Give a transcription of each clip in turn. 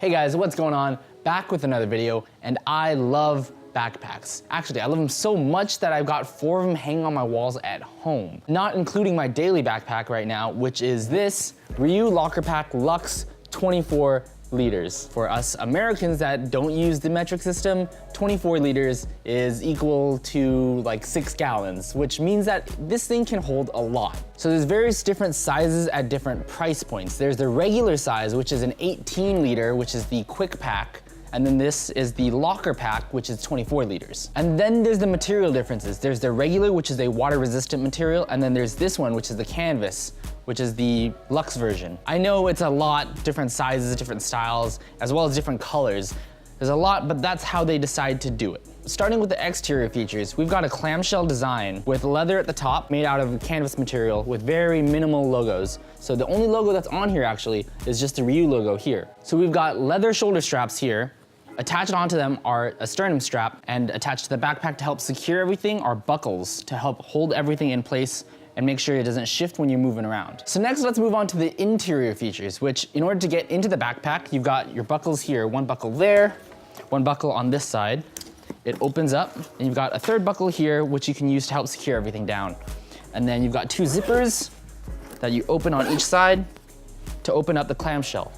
Hey guys, what's going on? Back with another video, and I love backpacks. Actually, I love them so much that I've got 4 of them hanging on my walls at home. Not including my daily backpack right now, which is this RYU Lockerpack Lux 24 liters. For us Americans that don't use the metric system, 24 liters is equal to like 6 gallons, which means that this thing can hold a lot. So there's various different sizes at different price points. There's the regular size, which is an 18 liter, which is the quick pack. And then this is the locker pack, which is 24 liters. And then there's the material differences. There's the regular, which is a water resistant material. And then there's this one, which is the canvas, which is the Lux version. I know it's a lot, different sizes, different styles, as well as different colors. There's a lot, but that's how they decide to do it. Starting with the exterior features, we've got a clamshell design with leather at the top made out of canvas material with very minimal logos. So the only logo that's on here actually is just the RYU logo here. So we've got leather shoulder straps here. Attached onto them are a sternum strap, and attached to the backpack to help secure everything are buckles to help hold everything in place and make sure it doesn't shift when you're moving around. So next, let's move on to the interior features, which in order to get into the backpack, you've got your buckles here, one buckle there, one buckle on this side. It opens up, and you've got a third buckle here, which you can use to help secure everything down. And then you've got 2 zippers that you open on each side to open up the clamshell.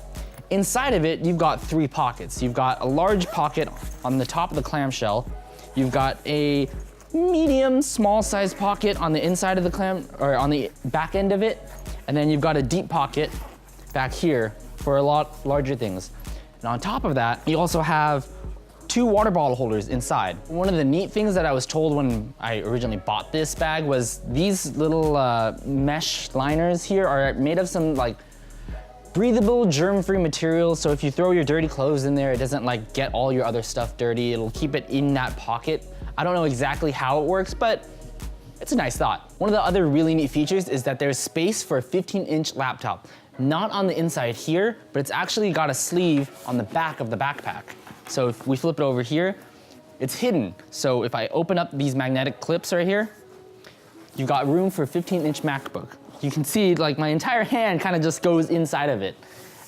Inside of it, you've got 3 pockets. You've got a large pocket on the top of the clamshell. You've got a medium, small size pocket on the inside of the or on the back end of it. And then you've got a deep pocket back here for a lot larger things. And on top of that, you also have 2 water bottle holders inside. One of the neat things that I was told when I originally bought this bag was these little mesh liners here are made of some like breathable, germ-free material. So if you throw your dirty clothes in there, it doesn't like get all your other stuff dirty. It'll keep it in that pocket. I don't know exactly how it works, but it's a nice thought. One of the other really neat features is that there's space for a 15-inch laptop. Not on the inside here, but it's actually got a sleeve on the back of the backpack. So if we flip it over here, it's hidden. So if I open up these magnetic clips right here, you've got room for a 15-inch MacBook. You can see like my entire hand kind of just goes inside of it.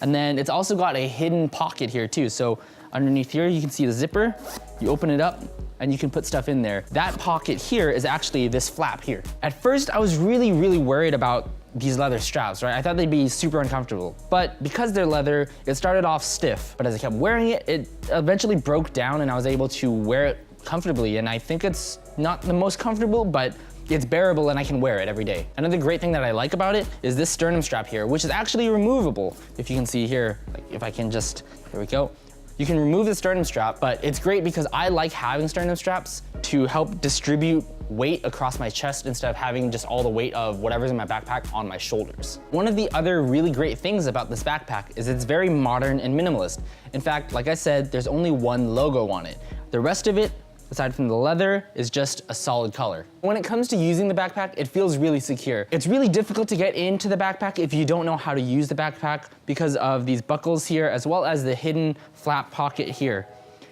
And then it's also got a hidden pocket here too. So underneath here, you can see the zipper. You open it up and you can put stuff in there. That pocket here is actually this flap here. At first, I was really worried about these leather straps, right? I thought they'd be super uncomfortable. But because they're leather, it started off stiff. But as I kept wearing it, it eventually broke down and I was able to wear it comfortably. And I think it's not the most comfortable, but it's bearable and I can wear it every day. Another great thing that I like about it is this sternum strap here, which is actually removable. If you can see here, like if I can just, there we go. You can remove the sternum strap, but it's great because I like having sternum straps to help distribute weight across my chest instead of having just all the weight of whatever's in my backpack on my shoulders. One of the other really great things about this backpack is it's very modern and minimalist. In fact, like I said, there's only 1 logo on it. The rest of it, aside from the leather, is just a solid color. When it comes to using the backpack, it feels really secure. It's really difficult to get into the backpack if you don't know how to use the backpack because of these buckles here, as well as the hidden flap pocket here.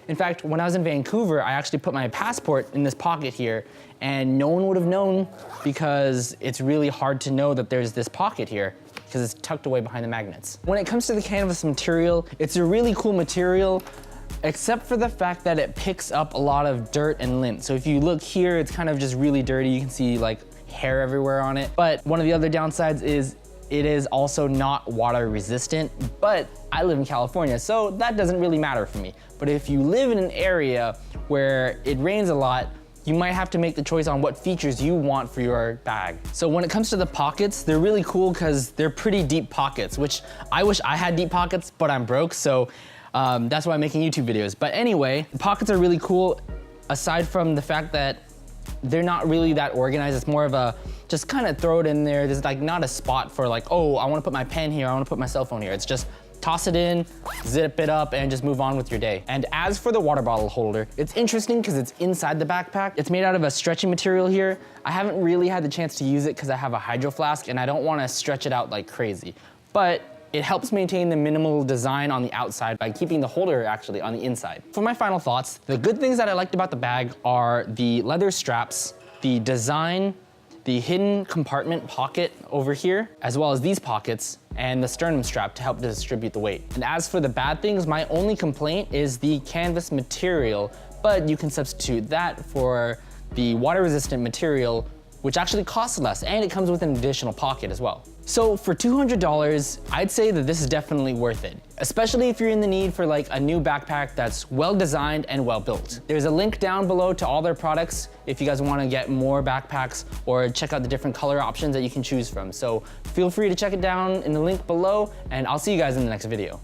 In fact, when I was in Vancouver, I actually put my passport in this pocket here, and no one would have known because it's really hard to know that there's this pocket here because it's tucked away behind the magnets. When it comes to the canvas material, it's a really cool material, except for the fact that it picks up a lot of dirt and lint. So if you look here, it's kind of just really dirty. You can see like hair everywhere on it. But one of the other downsides is it is also not water resistant, but I live in California, so that doesn't really matter for me. But if you live in an area where it rains a lot, you might have to make the choice on what features you want for your bag. So when it comes to the pockets, they're really cool because they're pretty deep pockets, which I wish I had deep pockets, but I'm broke, so that's why I'm making YouTube videos. But anyway, the pockets are really cool, aside from the fact that they're not really that organized. It's more of a, just kind of throw it in there. There's like not a spot for like, oh, I wanna put my pen here, I wanna put my cell phone here. It's just toss it in, zip it up, and just move on with your day. And as for the water bottle holder, it's interesting because it's inside the backpack. It's made out of a stretchy material here. I haven't really had the chance to use it because I have a hydro flask and I don't wanna stretch it out like crazy. But it helps maintain the minimal design on the outside by keeping the holder actually on the inside. For my final thoughts, the good things that I liked about the bag are the leather straps, the design, the hidden compartment pocket over here, as well as these pockets, and the sternum strap to help distribute the weight. And as for the bad things, my only complaint is the canvas material, but you can substitute that for the water-resistant material, which actually costs less, and it comes with an additional pocket as well. So for $200, I'd say that this is definitely worth it, especially if you're in the need for like a new backpack that's well designed and well built. There's a link down below to all their products if you guys want to get more backpacks or check out the different color options that you can choose from. So feel free to check it down in the link below, and I'll see you guys in the next video.